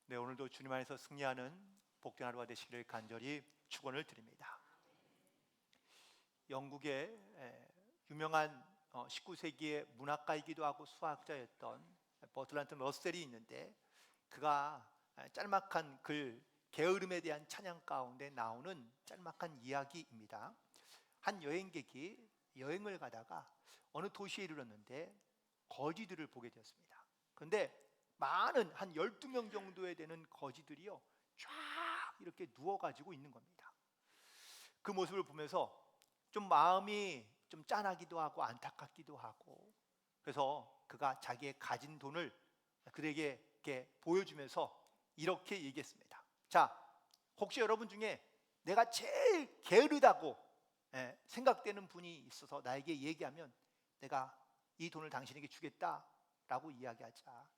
네, 오늘도 주님 안에서 승리하는 복된 하루가 되시기를 간절히 축원을 드립니다. 영국의 유명한 19세기의 문학가이기도 하고 수학자였던 버트란트 러셀이 있는데, 그가 짤막한 글 게으름에 대한 찬양 가운데 나오는 짤막한 이야기입니다. 한 여행객이 여행을 가다가 어느 도시에 이르렀는데 거지들을 보게 되었습니다. 그런데 많은 한 12명 정도에 되는 거지들이요, 쫙 이렇게 누워가지고 있는 겁니다. 그 모습을 보면서 좀 마음이 좀 짠하기도 하고 안타깝기도 하고, 그래서 그가 자기의 가진 돈을 그들에게 이렇게 보여주면서 이렇게 얘기했습니다. 자, 혹시 여러분 중에 내가 제일 게으르다고 생각되는 분이 있어서 나에게 얘기하면 내가 이 돈을 당신에게 주겠다라고 이야기하자,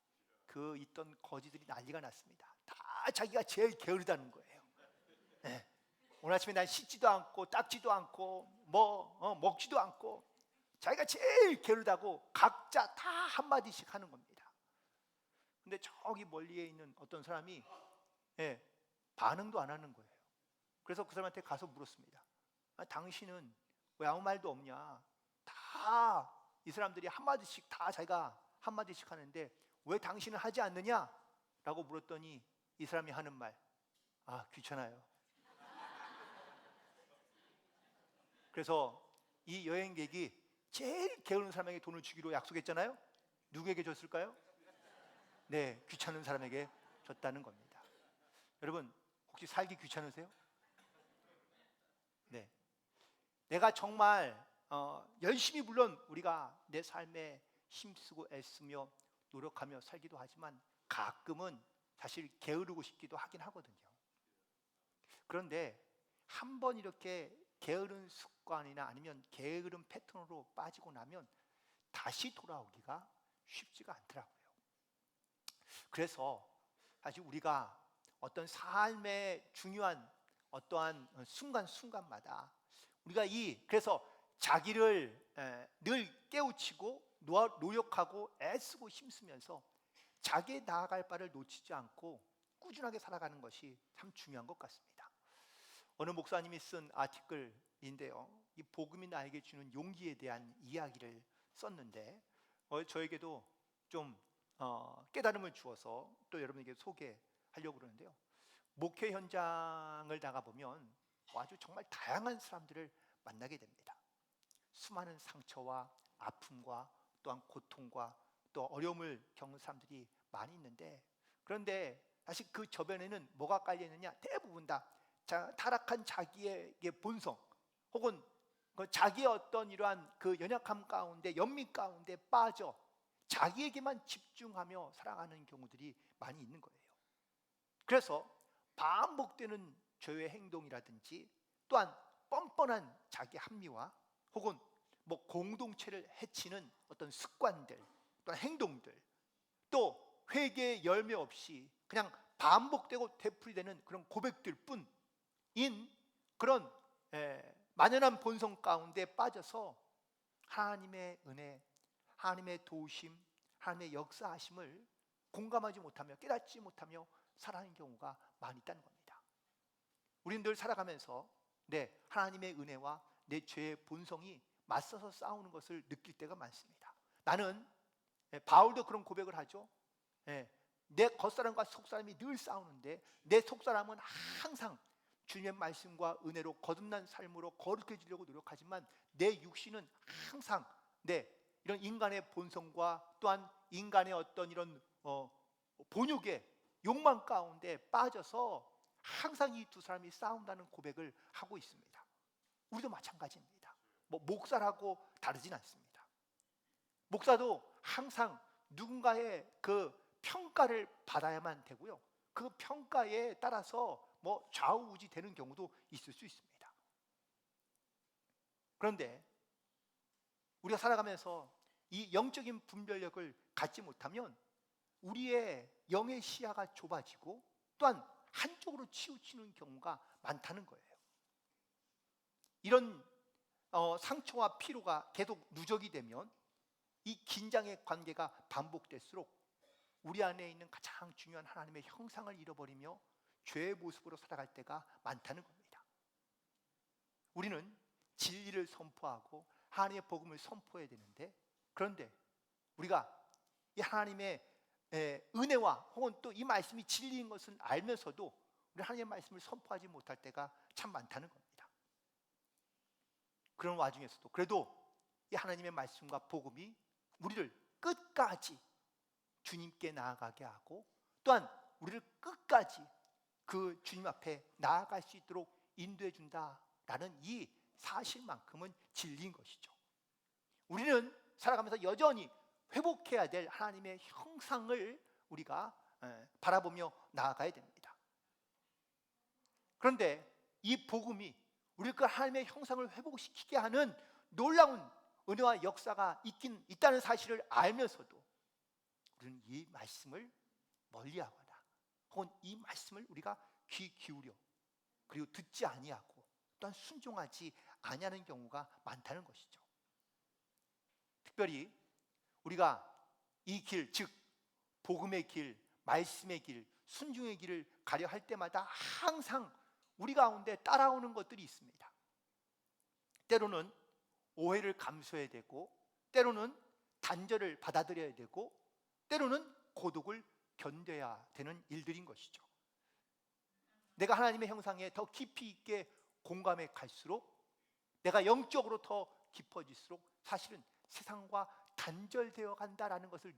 그 있던 거지들이 난리가 났습니다. 다 자기가 제일 게으르다는 거예요. 오늘 아침에 난 씻지도 않고 닦지도 않고 먹지도 않고 자기가 제일 게으르다고 각자 다 한마디씩 하는 겁니다. 근데 저기 멀리에 있는 어떤 사람이 반응도 안 하는 거예요. 그래서 그 사람한테 가서 물었습니다. 당신은 왜 아무 말도 없냐? 다 이 사람들이 한마디씩 다 자기가 한마디씩 하는데 왜 당신은 하지 않느냐? 라고 물었더니 이 사람이 하는 말, 귀찮아요. 그래서 이 여행객이 제일 게으른 사람에게 돈을 주기로 약속했잖아요. 누구에게 줬을까요? 네, 귀찮은 사람에게 줬다는 겁니다. 여러분, 혹시 살기 귀찮으세요? 네, 내가 정말 열심히, 물론 우리가 내 삶에 힘쓰고 애쓰며 노력하며 살기도 하지만 가끔은 사실 게으르고 싶기도 하긴 하거든요. 그런데 한번 이렇게 게으른 습관이나 아니면 게으른 패턴으로 빠지고 나면 다시 돌아오기가 쉽지가 않더라고요. 그래서 사실 우리가 어떤 삶의 중요한 어떠한 순간순간마다 우리가 그래서 자기를 늘 깨우치고 노력하고 애쓰고 힘쓰면서 자기의 나아갈 바를 놓치지 않고 꾸준하게 살아가는 것이 참 중요한 것 같습니다. 어느 목사님이 쓴 아티클인데요, 이 복음이 나에게 주는 용기에 대한 이야기를 썼는데 저에게도 좀 깨달음을 주어서 또 여러분에게 소개하려고 그러는데요. 목회 현장을 나가보면 아주 정말 다양한 사람들을 만나게 됩니다. 수많은 상처와 아픔과 또한 고통과 또 어려움을 겪는 사람들이 많이 있는데, 그런데 사실 그 저변에는 뭐가 깔려 있느냐? 대부분 다 타락한 자기의 본성, 혹은 자기의 어떤 이러한 그 연약함 가운데, 연민 가운데 빠져 자기에게만 집중하며 살아가는 경우들이 많이 있는 거예요. 그래서 반복되는 죄의 행동이라든지, 또한 뻔뻔한 자기 합리화, 혹은 공동체를 해치는 어떤 습관들, 또한 행동들, 또 회개의 열매 없이 그냥 반복되고 되풀이되는 그런 고백들 뿐인 그런 만연한 본성 가운데 빠져서 하나님의 은혜, 하나님의 도우심, 하나님의 역사하심을 공감하지 못하며 깨닫지 못하며 살아가는 경우가 많이 있다는 겁니다. 우리는 늘 살아가면서 하나님의 은혜와 내 죄의 본성이 맞서서 싸우는 것을 느낄 때가 많습니다. 나는, 바울도 그런 고백을 하죠. 내 겉사람과 속사람이 늘 싸우는데 내 속사람은 항상 주님의 말씀과 은혜로 거듭난 삶으로 거룩해지려고 노력하지만 내 육신은 항상 이런 인간의 본성과 또한 인간의 어떤 이런 본욕의 욕망 가운데 빠져서 항상 이 두 사람이 싸운다는 고백을 하고 있습니다. 우리도 마찬가지입니다. 목사라고 다르진 않습니다. 목사도 항상 누군가의 그 평가를 받아야만 되고요, 그 평가에 따라서 좌우우지 되는 경우도 있을 수 있습니다. 그런데 우리가 살아가면서 이 영적인 분별력을 갖지 못하면 우리의 영의 시야가 좁아지고 또한 한쪽으로 치우치는 경우가 많다는 거예요. 이런 상처와 피로가 계속 누적이 되면 이 긴장의 관계가 반복될수록 우리 안에 있는 가장 중요한 하나님의 형상을 잃어버리며 죄의 모습으로 살아갈 때가 많다는 겁니다. 우리는 진리를 선포하고 하나님의 복음을 선포해야 되는데, 그런데 우리가 이 하나님의 은혜와 혹은 또 이 말씀이 진리인 것을 알면서도 우리 하나님의 말씀을 선포하지 못할 때가 참 많다는 겁니다. 그런 와중에서도 그래도 이 하나님의 말씀과 복음이 우리를 끝까지 주님께 나아가게 하고, 또한 우리를 끝까지 그 주님 앞에 나아갈 수 있도록 인도해 준다라는 이 사실만큼은 진리인 것이죠. 우리는 살아가면서 여전히 회복해야 될 하나님의 형상을 우리가 바라보며 나아가야 됩니다. 그런데 이 복음이 우리 그 하나님의 형상을 회복시키게 하는 놀라운 은혜와 역사가 있다는 사실을 알면서도 우리는 이 말씀을 멀리하거나 혹은 이 말씀을 우리가 귀 기울여 그리고 듣지 아니하고 또한 순종하지 아니하는 경우가 많다는 것이죠. 특별히 우리가 이 길, 즉 복음의 길, 말씀의 길, 순종의 길을 가려 할 때마다 항상 우리 가운데 따라오는 것들이 있습니다. 때로는 오해를 감수해야 되고, 때로는 단절을 받아들여야 되고, 때로는 고독을 견뎌야 되는 일들인 것이죠. 내가 하나님의 형상에 더 깊이 있게 공감해 갈수록, 내가 영적으로 더 깊어질수록 사실은 세상과 단절되어 간다라는 것을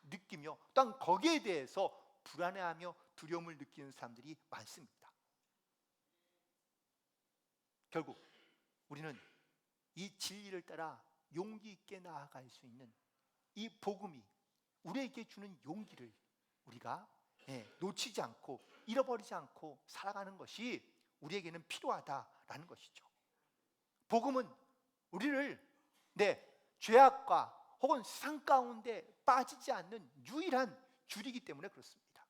느끼며 또한 거기에 대해서 불안해하며 두려움을 느끼는 사람들이 많습니다. 결국 우리는 이 진리를 따라 용기 있게 나아갈 수 있는 이 복음이 우리에게 주는 용기를 우리가 놓치지 않고 잃어버리지 않고 살아가는 것이 우리에게는 필요하다라는 것이죠. 복음은 우리를 죄악과 혹은 세상 가운데 빠지지 않는 유일한 줄이기 때문에 그렇습니다.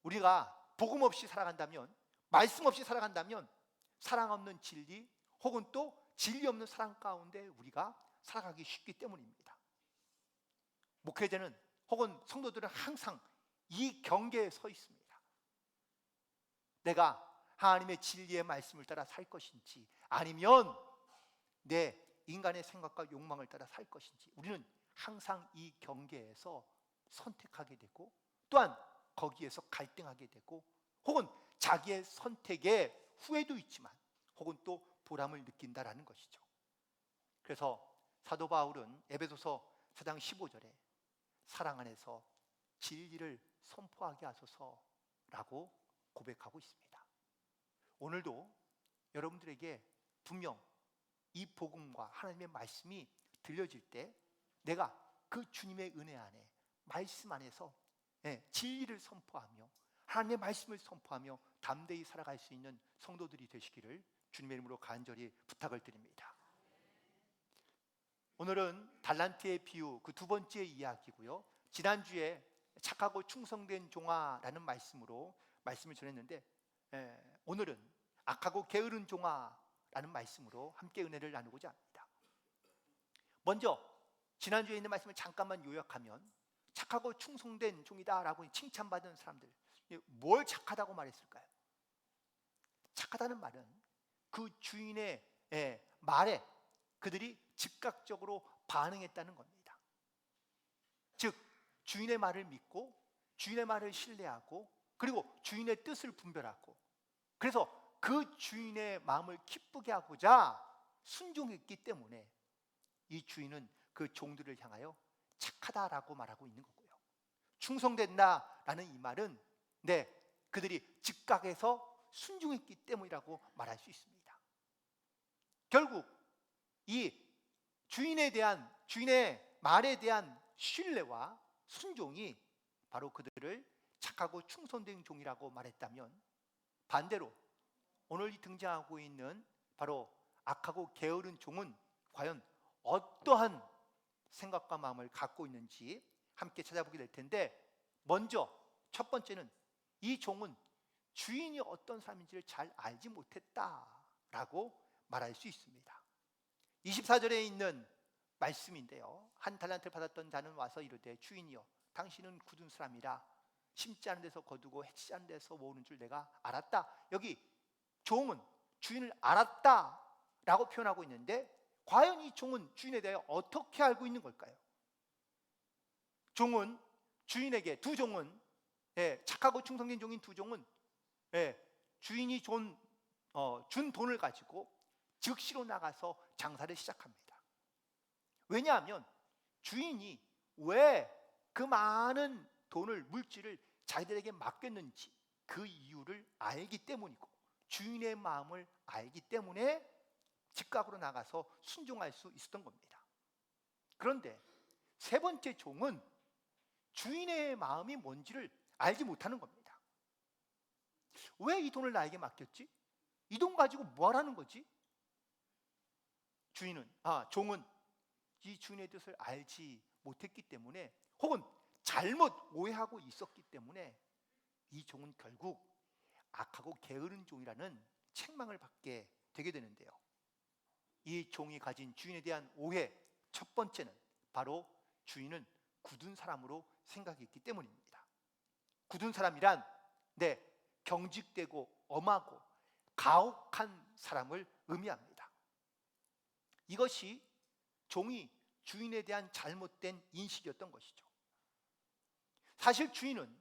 우리가 복음 없이 살아간다면, 말씀 없이 살아간다면 사랑 없는 진리 혹은 또 진리 없는 사랑 가운데 우리가 살아가기 쉽기 때문입니다. 목회자는 혹은 성도들은 항상 이 경계에 서 있습니다. 내가 하나님의 진리의 말씀을 따라 살 것인지 아니면 내 인간의 생각과 욕망을 따라 살 것인지, 우리는 항상 이 경계에서 선택하게 되고 또한 거기에서 갈등하게 되고, 혹은 자기의 선택에 후회도 있지만 혹은 또 보람을 느낀다라는 것이죠. 그래서 사도 바울은 에베소서 4장 15절에 사랑 안에서 진리를 선포하게 하소서라고 고백하고 있습니다. 오늘도 여러분들에게 분명 이 복음과 하나님의 말씀이 들려질 때 내가 그 주님의 은혜 안에, 말씀 안에서 진리를 선포하며 하나님의 말씀을 선포하며 담대히 살아갈 수 있는 성도들이 되시기를 주님의 이름으로 간절히 부탁을 드립니다. 오늘은 달란트의 비유 그 두 번째 이야기고요. 지난주에 착하고 충성된 종아라는 말씀으로 말씀을 전했는데, 오늘은 악하고 게으른 종아라는 말씀으로 함께 은혜를 나누고자 합니다. 먼저 지난주에 있는 말씀을 잠깐만 요약하면, 착하고 충성된 종이다라고 칭찬받은 사람들, 뭘 착하다고 말했을까요? 착하다는 말은 그 주인의 말에 그들이 즉각적으로 반응했다는 겁니다. 즉 주인의 말을 믿고 주인의 말을 신뢰하고 그리고 주인의 뜻을 분별하고, 그래서 그 주인의 마음을 기쁘게 하고자 순종했기 때문에 이 주인은 그 종들을 향하여 착하다라고 말하고 있는 거고요. 충성된다라는 이 말은 그들이 즉각에서 순종했기 때문이라고 말할 수 있습니다. 결국 이 주인의 말에 대한 신뢰와 순종이 바로 그들을 착하고 충성된 종이라고 말했다면, 반대로 오늘 등장하고 있는 바로 악하고 게으른 종은 과연 어떠한 생각과 마음을 갖고 있는지 함께 찾아보게 될 텐데, 먼저 첫 번째는 이 종은 주인이 어떤 사람인지를 잘 알지 못했다라고 말할 수 있습니다. 24절에 있는 말씀인데요, 한 달란트를 받았던 자는 와서 이르되 주인이여 당신은 굳은 사람이라 심지 않은 데서 거두고 해치지 않은 데서 모으는 줄 내가 알았다. 여기 종은 주인을 알았다라고 표현하고 있는데, 과연 이 종은 주인에 대해 어떻게 알고 있는 걸까요? 종은 주인에게, 두 종은, 착하고 충성된 종인 두 종은 주인이 준 돈을 가지고 즉시로 나가서 장사를 시작합니다. 왜냐하면 주인이 왜 그 많은 돈을, 물질을 자기들에게 맡겼는지 그 이유를 알기 때문이고, 주인의 마음을 알기 때문에 즉각으로 나가서 순종할 수 있었던 겁니다. 그런데 세 번째 종은 주인의 마음이 뭔지를 알지 못하는 겁니다. 왜 이 돈을 나에게 맡겼지? 이 돈 가지고 뭐 하라는 거지? 종은 이 주인의 뜻을 알지 못했기 때문에, 혹은 잘못 오해하고 있었기 때문에 이 종은 결국 악하고 게으른 종이라는 책망을 받게 되게 되는데요. 이 종이 가진 주인에 대한 오해, 첫 번째는 바로 주인은 굳은 사람으로 생각했기 때문입니다. 굳은 사람이란 경직되고 엄하고 가혹한 사람을 의미합니다. 이것이 종이 주인에 대한 잘못된 인식이었던 것이죠. 사실 주인은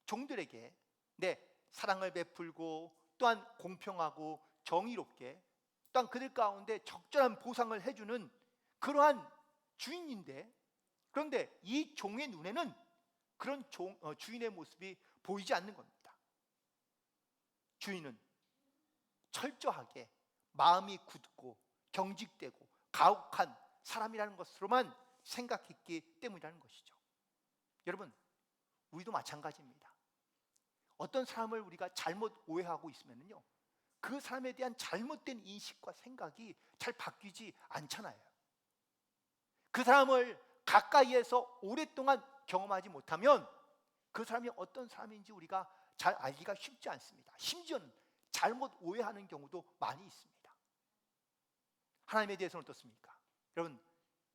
종들에게 사랑을 베풀고, 또한 공평하고 정의롭게, 또한 그들 가운데 적절한 보상을 해주는 그러한 주인인데, 그런데 이 종의 눈에는 그런 주인의 모습이 보이지 않는 겁니다. 주인은 철저하게 마음이 굳고 경직되고 가혹한 사람이라는 것으로만 생각했기 때문이라는 것이죠. 여러분, 우리도 마찬가지입니다. 어떤 사람을 우리가 잘못 오해하고 있으면요, 그 사람에 대한 잘못된 인식과 생각이 잘 바뀌지 않잖아요. 그 사람을 가까이에서 오랫동안 경험하지 못하면 그 사람이 어떤 사람인지 우리가 잘 알기가 쉽지 않습니다. 심지어는 잘못 오해하는 경우도 많이 있습니다. 하나님에 대해서는 어떻습니까? 여러분,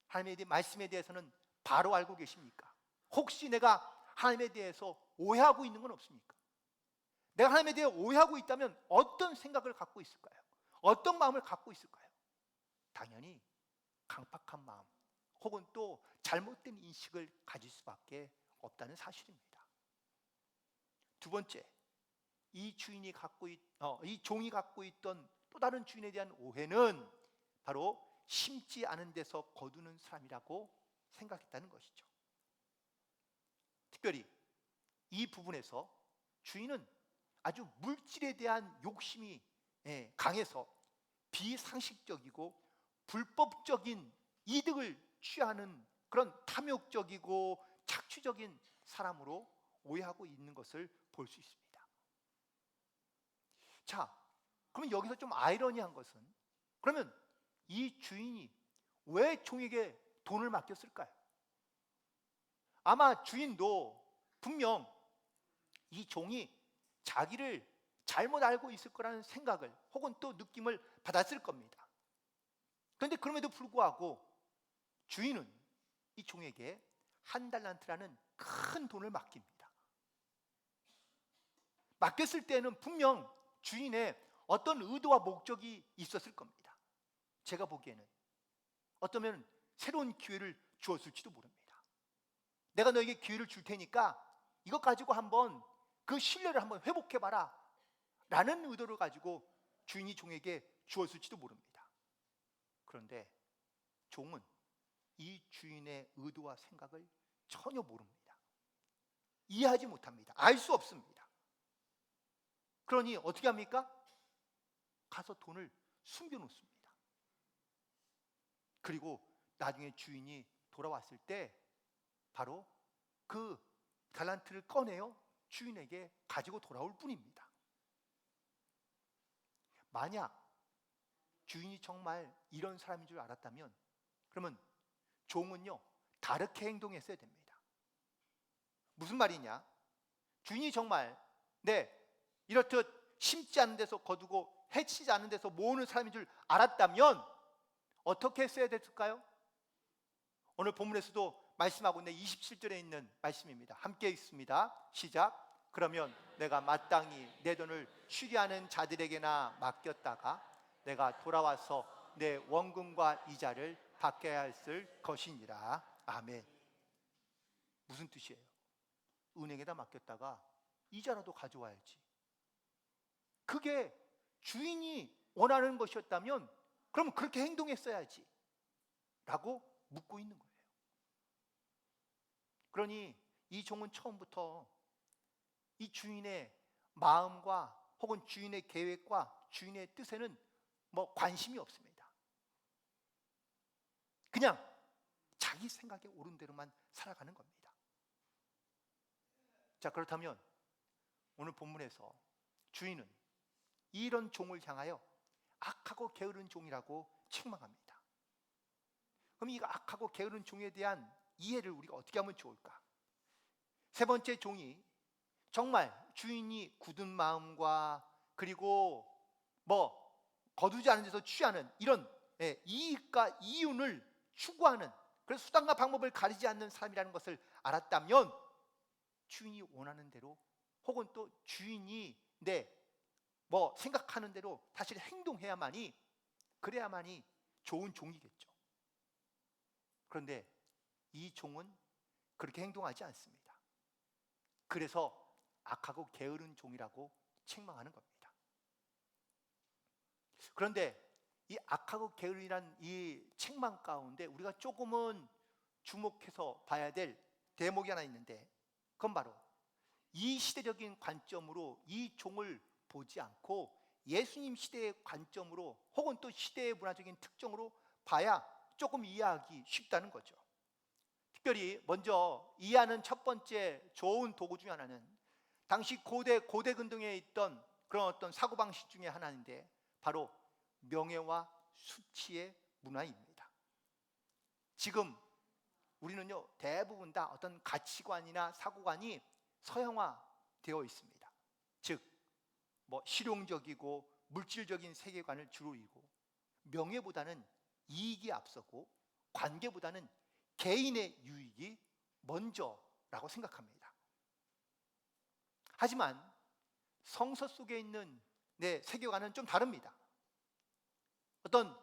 하나님의 말씀에 대해서는 바로 알고 계십니까? 혹시 내가 하나님에 대해서 오해하고 있는 건 없습니까? 내가 하나님에 대해 오해하고 있다면 어떤 생각을 갖고 있을까요? 어떤 마음을 갖고 있을까요? 당연히 강팍한 마음, 혹은 또 잘못된 인식을 가질 수밖에 없다는 사실입니다. 두 번째, 이 종이 갖고 있던 또 다른 주인에 대한 오해는 바로 심지 않은 데서 거두는 사람이라고 생각했다는 것이죠. 특별히 이 부분에서 주인은 아주 물질에 대한 욕심이 강해서 비상식적이고 불법적인 이득을 취하는 그런 탐욕적이고 착취적인 사람으로 오해하고 있는 것을 볼 수 있습니다. 자, 그러면 여기서 좀 아이러니한 것은, 그러면 이 주인이 왜 종에게 돈을 맡겼을까요? 아마 주인도 분명 이 종이 자기를 잘못 알고 있을 거라는 생각을, 혹은 또 느낌을 받았을 겁니다. 그런데 그럼에도 불구하고 주인은 이 종에게 1달란트라는 큰 돈을 맡깁니다. 맡겼을 때는 분명 주인의 어떤 의도와 목적이 있었을 겁니다. 제가 보기에는 어쩌면 새로운 기회를 주었을지도 모릅니다. 내가 너에게 기회를 줄 테니까 이것 가지고 한번 그 신뢰를 한번 회복해봐라 라는 의도를 가지고 주인이 종에게 주었을지도 모릅니다. 그런데 종은 이 주인의 의도와 생각을 전혀 모릅니다. 이해하지 못합니다. 알 수 없습니다. 그러니 어떻게 합니까? 가서 돈을 숨겨놓습니다. 그리고 나중에 주인이 돌아왔을 때 바로 그 달란트를 꺼내어 주인에게 가지고 돌아올 뿐입니다. 만약 주인이 정말 이런 사람인 줄 알았다면, 그러면 종은요, 다르게 행동했어야 됩니다. 무슨 말이냐? 주인이 정말 이렇듯 심지 않은 데서 거두고 해치지 않은 데서 모으는 사람인 줄 알았다면 어떻게 했어야 됐을까요? 오늘 본문에서도 말씀하고 있는 27절에 있는 말씀입니다. 함께 읽습니다. 시작. 그러면 내가 마땅히 내 돈을 취리하는 자들에게나 맡겼다가 내가 돌아와서 내 원금과 이자를 받게 했을 것이니라. 아멘. 무슨 뜻이에요? 은행에다 맡겼다가 이자라도 가져와야지. 그게 주인이 원하는 것이었다면 그럼 그렇게 행동했어야지 라고 묻고 있는 거예요. 그러니 이 종은 처음부터 이 주인의 마음과 혹은 주인의 계획과 주인의 뜻에는 관심이 없습니다. 그냥 자기 생각에 옳은 대로만 살아가는 겁니다. 자, 그렇다면 오늘 본문에서 주인은 이런 종을 향하여 악하고 게으른 종이라고 책망합니다. 그럼 이 악하고 게으른 종에 대한 이해를 우리가 어떻게 하면 좋을까? 세 번째 종이 정말 주인이 굳은 마음과 그리고 거두지 않은 데서 취하는 이런 이익과 이윤을 추구하는, 그래서 수단과 방법을 가리지 않는 사람이라는 것을 알았다면 주인이 원하는 대로 혹은 또 주인이 생각하는 대로 사실 행동해야만이, 그래야만이 좋은 종이겠죠. 그런데 이 종은 그렇게 행동하지 않습니다. 그래서 악하고 게으른 종이라고 책망하는 겁니다. 그런데 이 악하고 게으르란 이 책망 가운데 우리가 조금은 주목해서 봐야 될 대목이 하나 있는데, 그건 바로 이 시대적인 관점으로 이 종을 보지 않고 예수님 시대의 관점으로 혹은 또 시대의 문화적인 특징으로 봐야 조금 이해하기 쉽다는 거죠. 특별히 먼저 이해하는 첫 번째 좋은 도구 중에 하나는 당시 고대 근동에 있던 그런 어떤 사고방식 중에 하나인데 바로 명예와 수치의 문화입니다. 지금 우리는요, 대부분 다 어떤 가치관이나 사고관이 서양화되어 있습니다. 즉 실용적이고 물질적인 세계관을 주로 이루고 명예보다는 이익이 앞서고 관계보다는 개인의 유익이 먼저라고 생각합니다. 하지만 성서 속에 있는 세계관은 좀 다릅니다. 어떤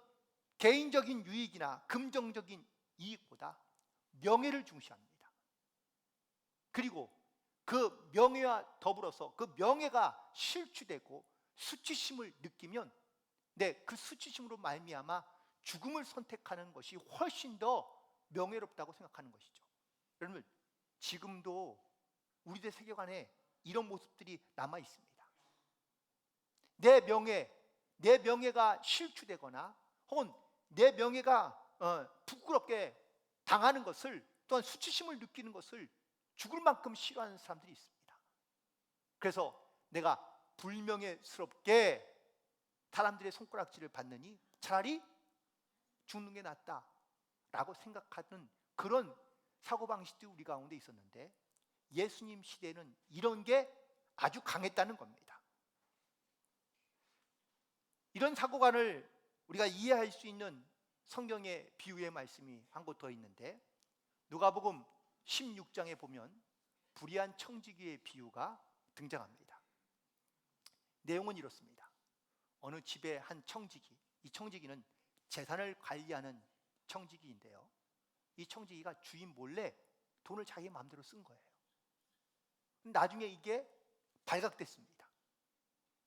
개인적인 유익이나 금전적인 이익보다 명예를 중시합니다. 그리고 그 명예와 더불어서 그 명예가 실추되고 수치심을 느끼면 그 수치심으로 말미암아 죽음을 선택하는 것이 훨씬 더 명예롭다고 생각하는 것이죠. 여러분, 지금도 우리들 세계관에 이런 모습들이 남아 있습니다. 내 명예가 실추되거나 혹은 내 명예가 부끄럽게 당하는 것을, 또한 수치심을 느끼는 것을 죽을 만큼 싫어하는 사람들이 있습니다. 그래서 내가 불명예스럽게 사람들의 손가락질을 받느니 차라리 죽는 게 낫다라고 생각하는 그런 사고방식도 우리 가운데 있었는데, 예수님 시대에는 이런 게 아주 강했다는 겁니다. 이런 사고관을 우리가 이해할 수 있는 성경의 비유의 말씀이 한 곳 더 있는데, 누가복음 16장에 보면 불의한 청지기의 비유가 등장합니다. 내용은 이렇습니다. 어느 집에 한 청지기, 이 청지기는 재산을 관리하는 청지기인데요, 이 청지기가 주인 몰래 돈을 자기 마음대로 쓴 거예요. 나중에 이게 발각됐습니다.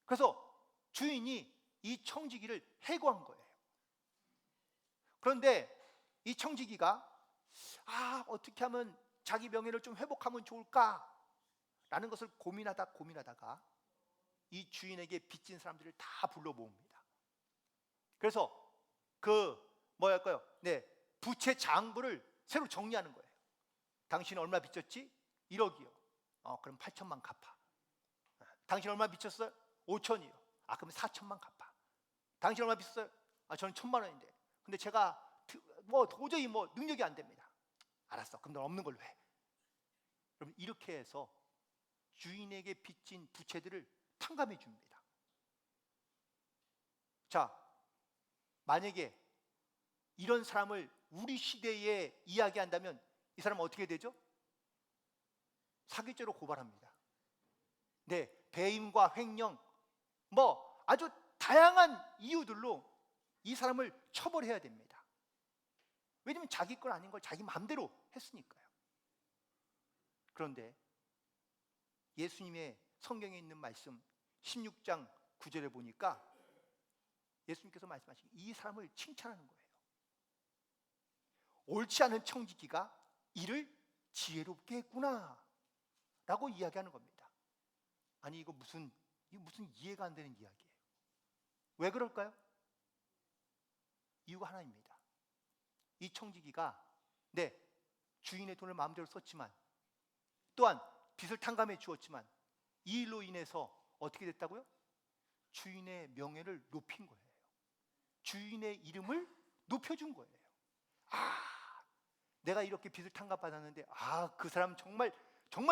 그래서 주인이 이 청지기를 해고한 거예요. 그런데 이 청지기가 어떻게 하면 자기 명예를 좀 회복하면 좋을까? 라는 것을 고민하다가 이 주인에게 빚진 사람들을 다 불러 모읍니다. 그래서 부채 장부를 새로 정리하는 거예요. 당신 얼마 빚졌지? 1억이요. 그럼 8천만 갚아. 당신 얼마 빚졌어요? 5천이요. 그럼 4천만 갚아. 당신 얼마 빚었어요? 저는 1,000만 원인데. 근데 제가 도저히 능력이 안 됩니다. 알았어. 그럼 넌 없는 걸로 해. 그럼 이렇게 해서 주인에게 빚진 부채들을 탕감해 줍니다. 자, 만약에 이런 사람을 우리 시대에 이야기한다면 이 사람은 어떻게 되죠? 사기죄로 고발합니다. 네, 배임과 횡령, 뭐 아주 다양한 이유들로 이 사람을 처벌해야 됩니다. 왜냐하면 자기 건 아닌 걸 자기 마음대로 했으니까요. 그런데 예수님의 성경에 있는 말씀 16장 9절에 보니까 예수님께서 말씀하신 이 사람을 칭찬하는 거예요. 옳지 않은 청지기가 이를 지혜롭게 했구나 라고 이야기하는 겁니다. 아니 이거 무슨 이해가 안 되는 이야기예요. 왜 그럴까요? 이유가 하나입니다. 이 청지기가 주인의 돈을 마음대로 썼지만, 또한 빚을 탕감해 주었지만, 이 일로 인해서 어떻게 됐다고요? 주인의 명예를 높인 거예요. 주인의 이름을 높여준 거예요. 내가 이렇게 빚을 탕감받았는데 그 사람 정말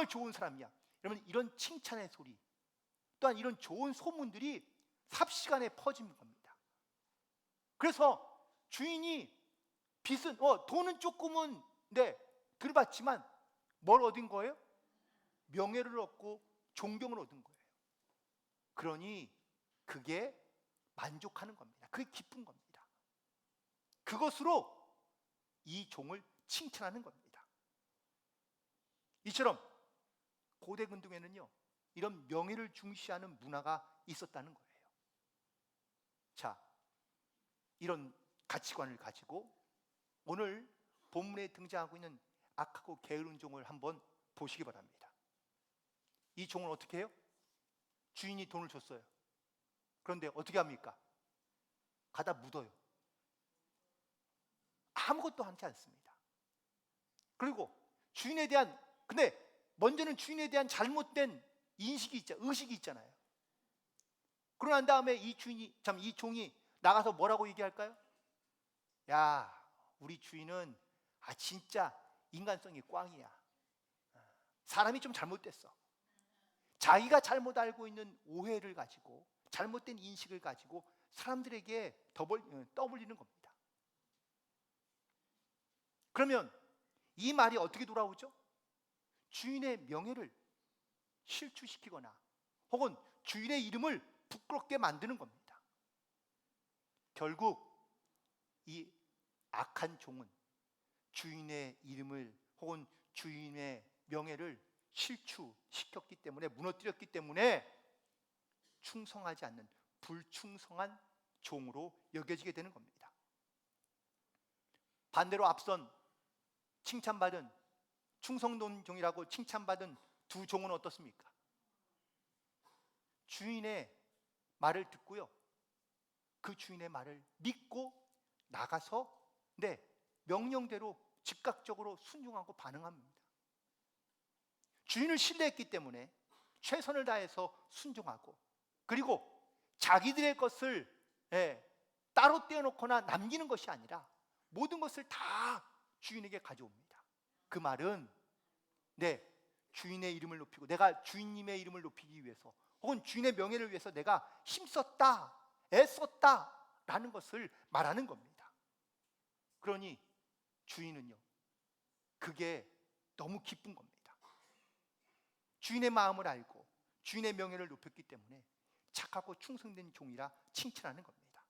좋은 사람이야. 여러분, 이런 칭찬의 소리, 또한 이런 좋은 소문들이 삽시간에 퍼지는 겁니다. 그래서 주인이 빚은 돈은 조금은 덜 받지만 뭘 얻은 거예요? 명예를 얻고 존경을 얻은 거예요. 그러니 그게 만족하는 겁니다. 그게 기쁜 겁니다. 그것으로 이 종을 칭찬하는 겁니다. 이처럼 고대 근동에는요, 이런 명예를 중시하는 문화가 있었다는 거예요. 자, 이런 가치관을 가지고 오늘 본문에 등장하고 있는 악하고 게으른 종을 한번 보시기 바랍니다. 이 종은 어떻게 해요? 주인이 돈을 줬어요. 그런데 어떻게 합니까? 가다 묻어요. 아무것도 하지 않습니다. 그리고 먼저는 주인에 대한 잘못된 의식이 있잖아요. 그러고 난 다음에 이 종이 나가서 뭐라고 얘기할까요? 야, 우리 주인은 진짜 인간성이 꽝이야. 사람이 좀 잘못됐어. 자기가 잘못 알고 있는 오해를 가지고, 잘못된 인식을 가지고 사람들에게 떠벌리는 겁니다. 그러면 이 말이 어떻게 돌아오죠? 주인의 명예를 실추시키거나 혹은 주인의 이름을 부끄럽게 만드는 겁니다. 결국 이 악한 종은 주인의 이름을 혹은 주인의 명예를 실추시켰기 때문에, 무너뜨렸기 때문에 충성하지 않는 불충성한 종으로 여겨지게 되는 겁니다. 반대로 앞선 칭찬받은 충성된 종이라고 칭찬받은 두 종은 어떻습니까? 주인의 말을 듣고요, 그 주인의 말을 믿고 나가서 명령대로 즉각적으로 순종하고 반응합니다. 주인을 신뢰했기 때문에 최선을 다해서 순종하고, 그리고 자기들의 것을 따로 떼어놓거나 남기는 것이 아니라 모든 것을 다 주인에게 가져옵니다. 그 말은 주인의 이름을 높이고, 내가 주인님의 이름을 높이기 위해서 혹은 주인의 명예를 위해서 내가 힘썼다, 애썼다 라는 것을 말하는 겁니다. 그러니 주인은요, 그게 너무 기쁜 겁니다. 주인의 마음을 알고 주인의 명예를 높였기 때문에 착하고 충성된 종이라 칭찬하는 겁니다.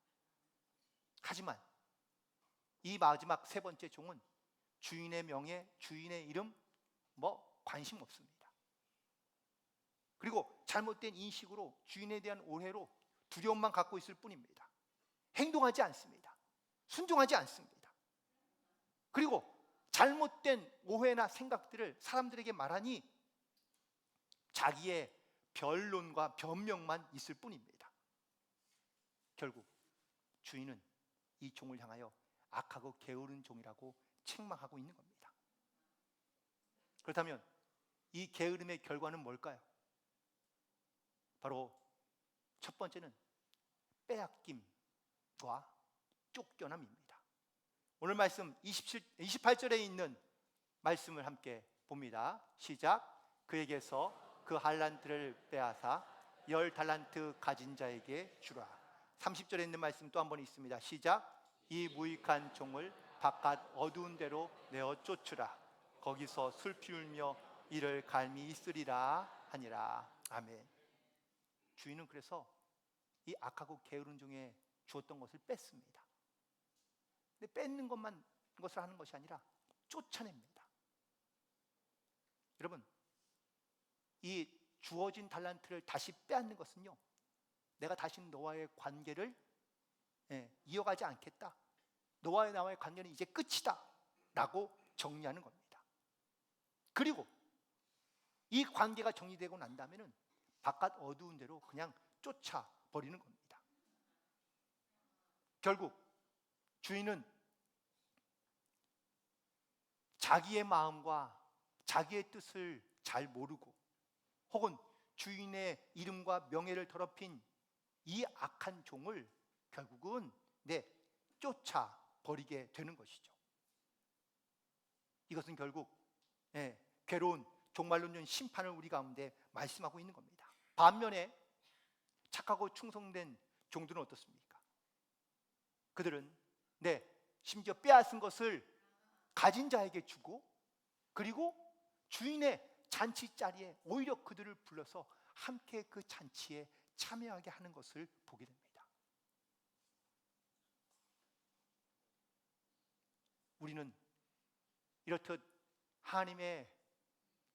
하지만 이 마지막 세 번째 종은 주인의 명예, 주인의 이름 관심 없습니다. 그리고 잘못된 인식으로 주인에 대한 오해로 두려움만 갖고 있을 뿐입니다. 행동하지 않습니다. 순종하지 않습니다. 그리고 잘못된 오해나 생각들을 사람들에게 말하니 자기의 변론과 변명만 있을 뿐입니다. 결국 주인은 이 종을 향하여 악하고 게으른 종이라고 책망하고 있는 겁니다. 그렇다면 이 게으름의 결과는 뭘까요? 바로 첫 번째는 빼앗김과 쫓겨남입니다. 오늘 말씀 28절에 있는 말씀을 함께 봅니다. 시작. 그에게서 그 할란트를 빼앗아 10달란트 가진 자에게 주라. 30절에 있는 말씀 또 한 번 있습니다. 시작. 이 무익한 종을 바깥 어두운 데로 내어 쫓으라. 거기서 술 피울며 이를 갈미 있으리라 하니라. 아멘. 주인은 그래서 이 악하고 게으른 종에 주었던 것을 뺐습니다. 근데 뺏는 것을 하는 것이 아니라 쫓아냅니다. 여러분, 이 주어진 달란트를 다시 빼앗는 것은요, 내가 다시 너와의 관계를 이어가지 않겠다, 너와의 나와의 관계는 이제 끝이다 라고 정리하는 겁니다. 그리고 이 관계가 정리되고 난 다음에는 바깥 어두운 데로 그냥 쫓아버리는 겁니다. 결국 주인은 자기의 마음과 자기의 뜻을 잘 모르고 혹은 주인의 이름과 명예를 더럽힌 이 악한 종을 결국은 쫓아버리게 되는 것이죠. 이것은 결국 괴로운 종말론적 심판을 우리 가운데 말씀하고 있는 겁니다. 반면에 착하고 충성된 종들은 어떻습니까? 그들은 심지어 빼앗은 것을 가진 자에게 주고, 그리고 주인의 잔치 자리에 오히려 그들을 불러서 함께 그 잔치에 참여하게 하는 것을 보게 됩니다. 우리는 이렇듯 하나님의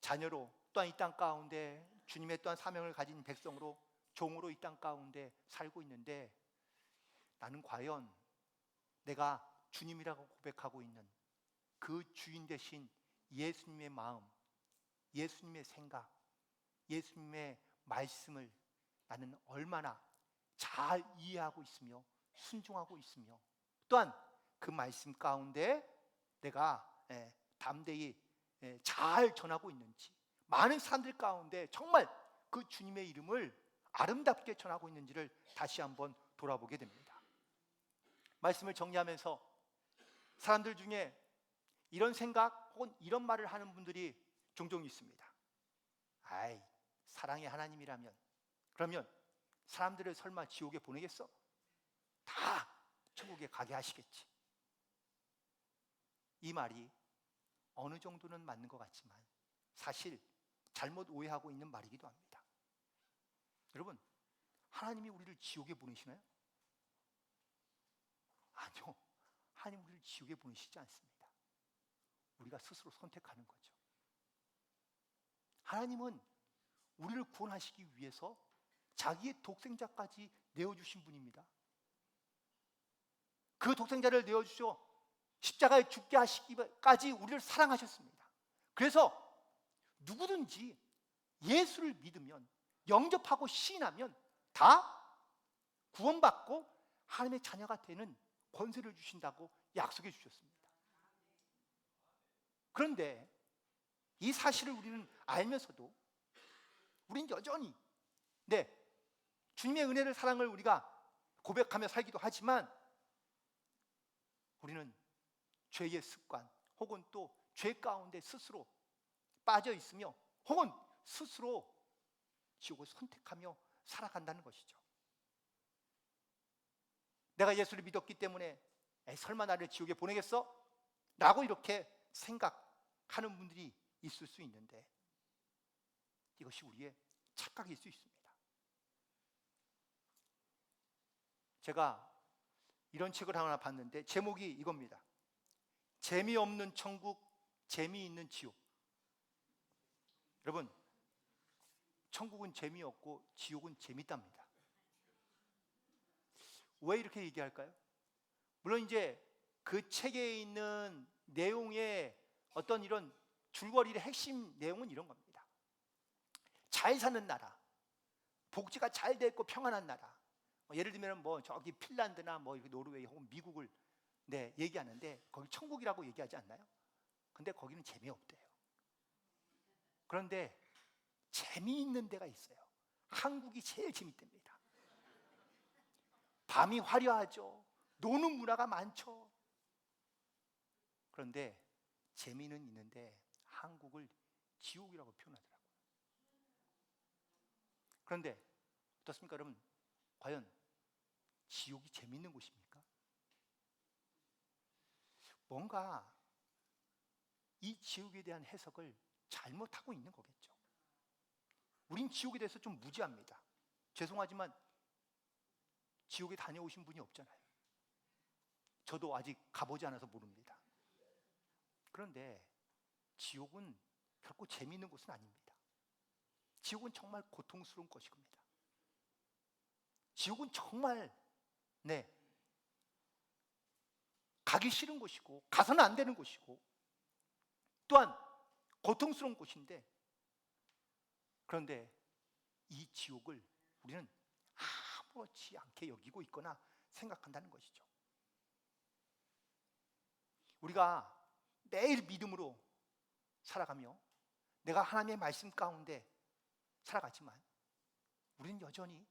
자녀로, 또한 이 땅 가운데 주님의 또한 사명을 가진 백성으로, 종으로 이 땅 가운데 살고 있는데, 나는 과연 내가 주님이라고 고백하고 있는 그 주인 되신 예수님의 마음, 예수님의 생각, 예수님의 말씀을 나는 얼마나 잘 이해하고 있으며 순종하고 있으며, 또한 그 말씀 가운데 내가 담대히 잘 전하고 있는지, 많은 사람들 가운데 정말 그 주님의 이름을 아름답게 전하고 있는지를 다시 한번 돌아보게 됩니다. 말씀을 정리하면서 사람들 중에 이런 생각 혹은 이런 말을 하는 분들이 종종 있습니다. 아이, 사랑의 하나님이라면 그러면 사람들을 설마 지옥에 보내겠어? 다 천국에 가게 하시겠지. 이 말이 어느 정도는 맞는 것 같지만 사실 잘못 오해하고 있는 말이기도 합니다. 여러분, 하나님이 우리를 지옥에 보내시나요? 아니요, 하나님 우리를 지옥에 보내시지 않습니다. 우리가 스스로 선택하는 거죠. 하나님은 우리를 구원하시기 위해서 자기의 독생자까지 내어주신 분입니다. 그 독생자를 내어주셔 십자가에 죽게 하시기까지 우리를 사랑하셨습니다. 그래서 누구든지 예수를 믿으면, 영접하고 시인하면 다 구원받고 하나님의 자녀가 되는 권세를 주신다고 약속해 주셨습니다. 그런데 이 사실을 우리는 알면서도 우리는 여전히 주님의 은혜를, 사랑을 우리가 고백하며 살기도 하지만 우리는 죄의 습관 혹은 또 죄 가운데 스스로 빠져 있으며 혹은 스스로 지옥을 선택하며 살아간다는 것이죠. 내가 예수를 믿었기 때문에 설마 나를 지옥에 보내겠어? 라고 이렇게 생각하는 분들이 있을 수 있는데, 이것이 우리의 착각일 수 있습니다. 제가 이런 책을 하나 봤는데 제목이 이겁니다. 재미없는 천국, 재미있는 지옥. 여러분, 천국은 재미없고 지옥은 재밌답니다. 왜 이렇게 얘기할까요? 물론 이제 그 책에 있는 내용의 어떤 이런 줄거리의 핵심 내용은 이런 겁니다. 잘 사는 나라, 복지가 잘 돼 있고 평안한 나라, 예를 들면 저기 핀란드나 노르웨이 혹은 미국을 얘기하는데 거기 천국이라고 얘기하지 않나요? 근데 거기는 재미없대요. 그런데 재미있는 데가 있어요. 한국이 제일 재밌답니다. 밤이 화려하죠. 노는 문화가 많죠. 그런데 재미는 있는데 한국을 지옥이라고 표현하더라고요. 그런데 어떻습니까, 여러분? 과연 지옥이 재미있는 곳입니까? 뭔가 이 지옥에 대한 해석을 잘못하고 있는 거겠죠. 우린 지옥에 대해서 좀 무지합니다. 죄송하지만 지옥에 다녀오신 분이 없잖아요. 저도 아직 가보지 않아서 모릅니다. 그런데 지옥은 결코 재미있는 곳은 아닙니다. 지옥은 정말 고통스러운 것입니다. 지옥은 정말 가기 싫은 곳이고 가서는 안 되는 곳이고 또한 고통스러운 곳인데, 그런데 이 지옥을 우리는 아무렇지 않게 여기고 있거나 생각한다는 것이죠. 우리가 매일 믿음으로 살아가며 내가 하나님의 말씀 가운데 살아가지만 우리는 여전히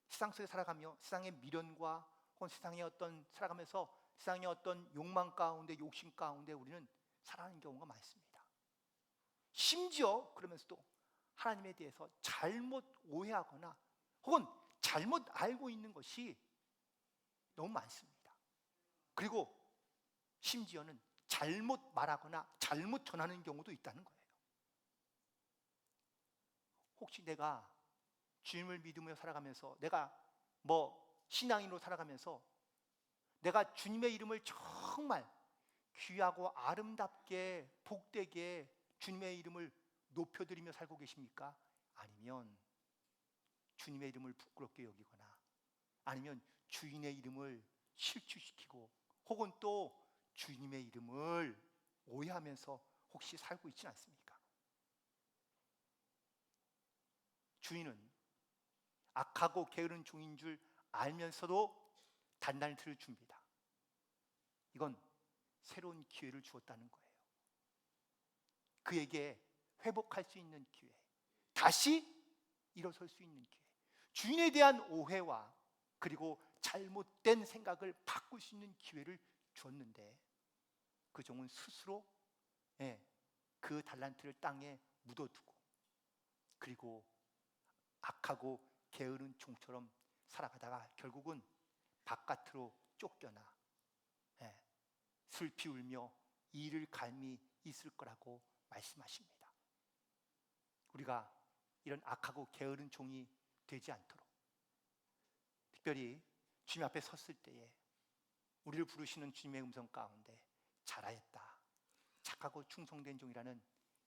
세상 속에 살아가며 세상의 미련과 혹은 세상의 어떤 살아가면서 세상의 어떤 욕망 가운데, 욕심 가운데 우리는 살아가는 경우가 많습니다. 심지어 그러면서도 하나님에 대해서 잘못 오해하거나 혹은 잘못 알고 있는 것이 너무 많습니다. 그리고 심지어는 잘못 말하거나 잘못 전하는 경우도 있다는 거예요. 혹시 내가 주님을 믿으며 살아가면서, 내가 신앙인으로 살아가면서 내가 주님의 이름을 정말 귀하고 아름답게 복되게 주님의 이름을 높여드리며 살고 계십니까? 아니면 주님의 이름을 부끄럽게 여기거나 아니면 주인의 이름을 실추시키고 혹은 또 주님의 이름을 오해하면서 혹시 살고 있지는 않습니까? 주인은 악하고 게으른 종인 줄 알면서도 단단히 들을 줍니다. 이건 새로운 기회를 주었다는 거예요. 그에게 회복할 수 있는 기회, 다시 일어설 수 있는 기회, 주인에 대한 오해와 그리고 잘못된 생각을 바꿀 수 있는 기회를 줬는데 그 종은 스스로 그 달란트를 땅에 묻어두고 그리고 악하고 게으른 종처럼 살아가다가 결국은 바깥으로 쫓겨나 슬피 울며 이를 갈미 있을 거라고 말씀하십니다. 우리가 이런 악하고 게으른 종이 되지 않도록 특별히 주님 앞에 섰을 때에 우리를 부르시는 주님의 음성 가운데 잘하였다, 착하고 충성된 종이라는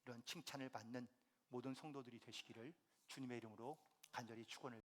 이런 칭찬을 받는 모든 성도들이 되시기를 주님의 이름으로 간절히 축원을